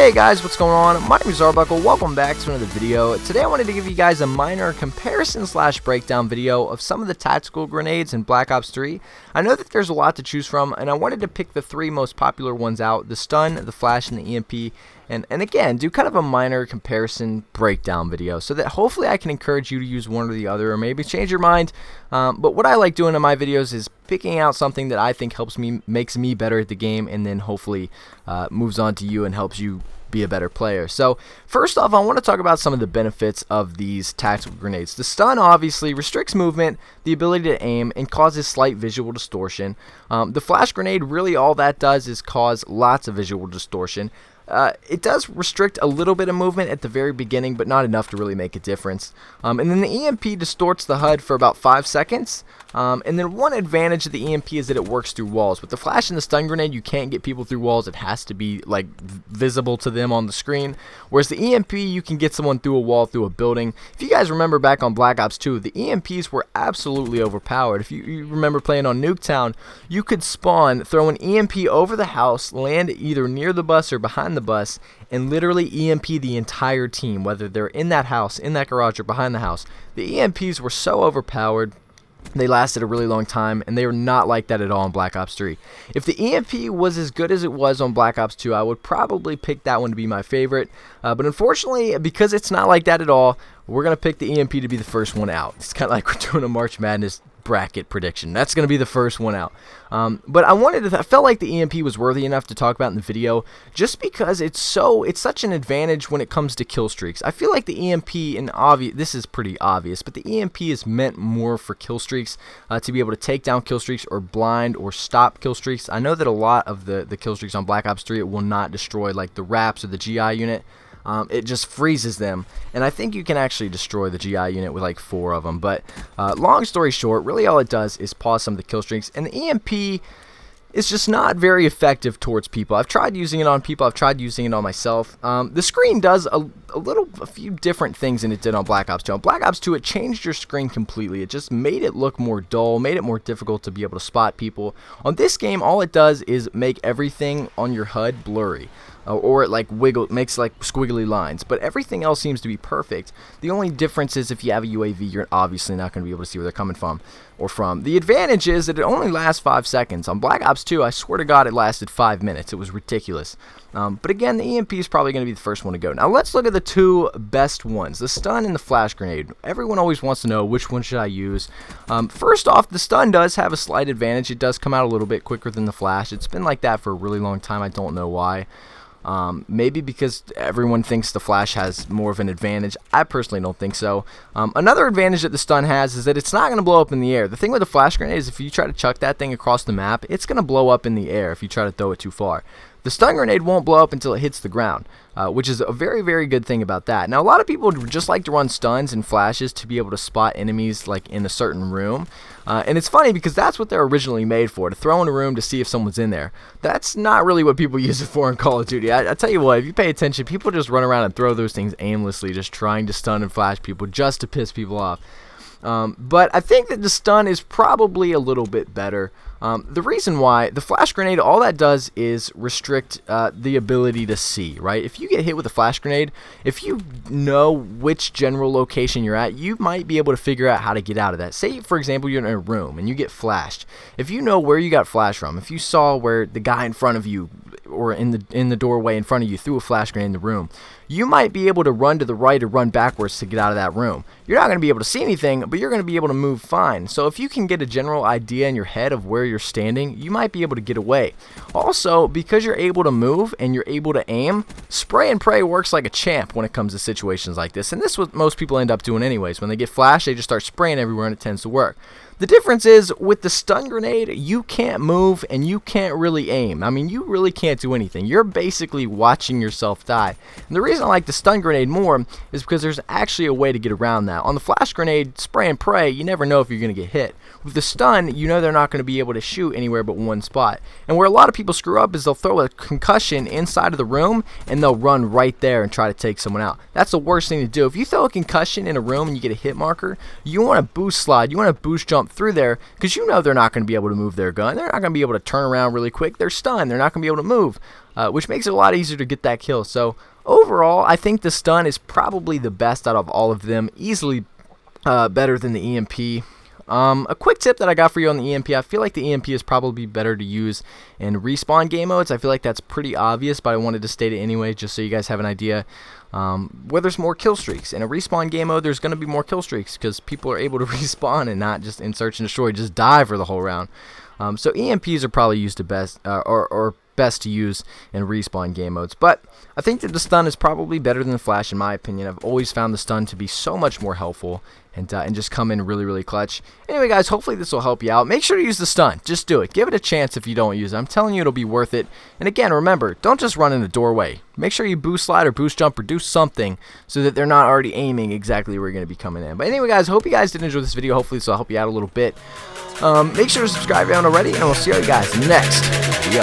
Hey guys, what's going on? My name is Arbuckle. Welcome back to another video. Today I wanted to give you guys a minor comparison slash breakdown video of some of the tactical grenades in Black Ops 3. I know that there's a lot to choose from, and I wanted to pick the three most popular ones out: the stun, the flash, and the EMP. And again, do kind of a minor comparison breakdown video so that hopefully I can encourage you to use one or the other, or maybe change your mind. But what I like doing in my videos is picking out something that I think helps me, makes me better at the game, and then hopefully moves on to you and helps you be a better player. So first off, I want to talk about some of the benefits of these tactical grenades. The stun obviously restricts movement, the ability to aim, and causes slight visual distortion. The flash grenade, really all that does is cause lots of visual distortion. It does restrict a little bit of movement at the very beginning, but not enough to really make a difference. And then the EMP distorts the HUD for about 5 seconds. And then one advantage of the EMP is that it works through walls. With the flash and the stun grenade, you can't get people through walls. It has to be like visible to them on the screen. Whereas the EMP, you can get someone through a wall, through a building. If you guys remember back on Black Ops 2, the EMPs were absolutely overpowered. If you remember playing on Nuketown, you could spawn, throw an EMP over the house, land either near the bus or behind the bus, and literally EMP the entire team, whether they're in that house, in that garage, or behind the house. The EMPs were so overpowered. They lasted a really long time, and they were not like that at all in Black Ops 3. If the EMP was as good as it was on Black Ops 2, I would probably pick that one to be my favorite. But unfortunately, because it's not like that at all, we're going to pick the EMP to be the first one out. It's kind of like we're doing a March Madness bracket prediction. That's going to be the first one out. But I felt like the EMP was worthy enough to talk about in the video, just because it's such an advantage when it comes to kill streaks. I feel like the EMP, this is pretty obvious, but the EMP is meant more for kill streaks, to be able to take down kill streaks or blind or stop kill streaks. I know that a lot of the kill streaks on Black Ops 3, it will not destroy, like the RAPs or the GI unit. It just freezes them, and I think you can actually destroy the GI unit with like 4 of them. But long story short, really all it does is pause some of the kill streaks, and the EMP is just not very effective towards people. I've tried using it on people, I've tried using it on myself. The screen does a few different things than it did on Black Ops 2. On Black Ops 2, it changed your screen completely. It just made it look more dull, made it more difficult to be able to spot people. On this game, all it does is make everything on your HUD blurry. Or it like makes like squiggly lines, but everything else seems to be perfect. The only difference is if you have a UAV, you're obviously not going to be able to see where they're coming from or from. The advantage is that it only lasts 5 seconds. On Black Ops 2, I swear to God, it lasted 5 minutes. It was ridiculous. But again, the EMP is probably going to be the first one to go. Now let's look at the two best ones, the stun and the flash grenade. Everyone always wants to know which one should I use. First off, the stun does have a slight advantage. It does come out a little bit quicker than the flash. It's been like that for a really long time. I don't know why. Maybe because everyone thinks the flash has more of an advantage. I personally don't think so. Another advantage that the stun has is that it's not going to blow up in the air. The thing with the flash grenade is if you try to chuck that thing across the map, it's going to blow up in the air if you try to throw it too far. The stun grenade won't blow up until it hits the ground, which is a very, very good thing about that. Now, a lot of people just like to run stuns and flashes to be able to spot enemies like in a certain room. And it's funny because that's what they're originally made for, to throw in a room to see if someone's in there. That's not really what people use it for in Call of Duty. I tell you what, if you pay attention, people just run around and throw those things aimlessly, just trying to stun and flash people just to piss people off. But I think that the stun is probably a little bit better. The reason why, the flash grenade, all that does is restrict the ability to see, right? If you get hit with a flash grenade, if you know which general location you're at, you might be able to figure out how to get out of that. Say, for example, you're in a room and you get flashed. If you know where you got flashed from, if you saw where the guy in front of you or in the doorway in front of you threw a flash grenade in the room, you might be able to run to the right or run backwards to get out of that room. You're not going to be able to see anything, but you're going to be able to move fine. So if you can get a general idea in your head of where you're standing, you might be able to get away. Also, because you're able to move and you're able to aim, spray and pray works like a champ when it comes to situations like this. And this is what most people end up doing anyways. When they get flashed, they just start spraying everywhere and it tends to work. The difference is, with the stun grenade, you can't move and you can't really aim. I mean, you really can't do anything. You're basically watching yourself die. And the reason I like the stun grenade more is because there's actually a way to get around that. On the flash grenade, spray and pray, you never know if you're going to get hit. With the stun, you know they're not going to be able to shoot anywhere but one spot. And where a lot of people screw up is they'll throw a concussion inside of the room and they'll run right there and try to take someone out. That's the worst thing to do. If you throw a concussion in a room and you get a hit marker, you want to boost slide, you want to boost jump through there, because you know they're not going to be able to move their gun. They're not going to be able to turn around really quick. They're stunned. They're not going to be able to move, which makes it a lot easier to get that kill. So overall, I think the stun is probably the best out of all of them, easily better than the EMP. A quick tip that I got for you on the EMP, I feel like the EMP is probably better to use in respawn game modes. I feel like that's pretty obvious, but I wanted to state it anyway just so you guys have an idea. Where there's more kill streaks. In a respawn game mode, there's going to be more kill streaks because people are able to respawn and not just in search and destroy, just die for the whole round. So EMPs are probably used to best, or best to use in respawn game modes. But I think that the stun is probably better than the flash in my opinion. I've always found the stun to be so much more helpful and just come in really, really clutch. Anyway, guys, hopefully this will help you out. Make sure to use the stun. Just do it. Give it a chance if you don't use it. I'm telling you, it'll be worth it. And again, remember, don't just run in the doorway. Make sure you boost slide or boost jump or do something so that they're not already aiming exactly where you're going to be coming in. But anyway, guys, hope you guys did enjoy this video. Hopefully this will help you out a little bit. Make sure to subscribe if you haven't already, and we'll see you guys in the next video.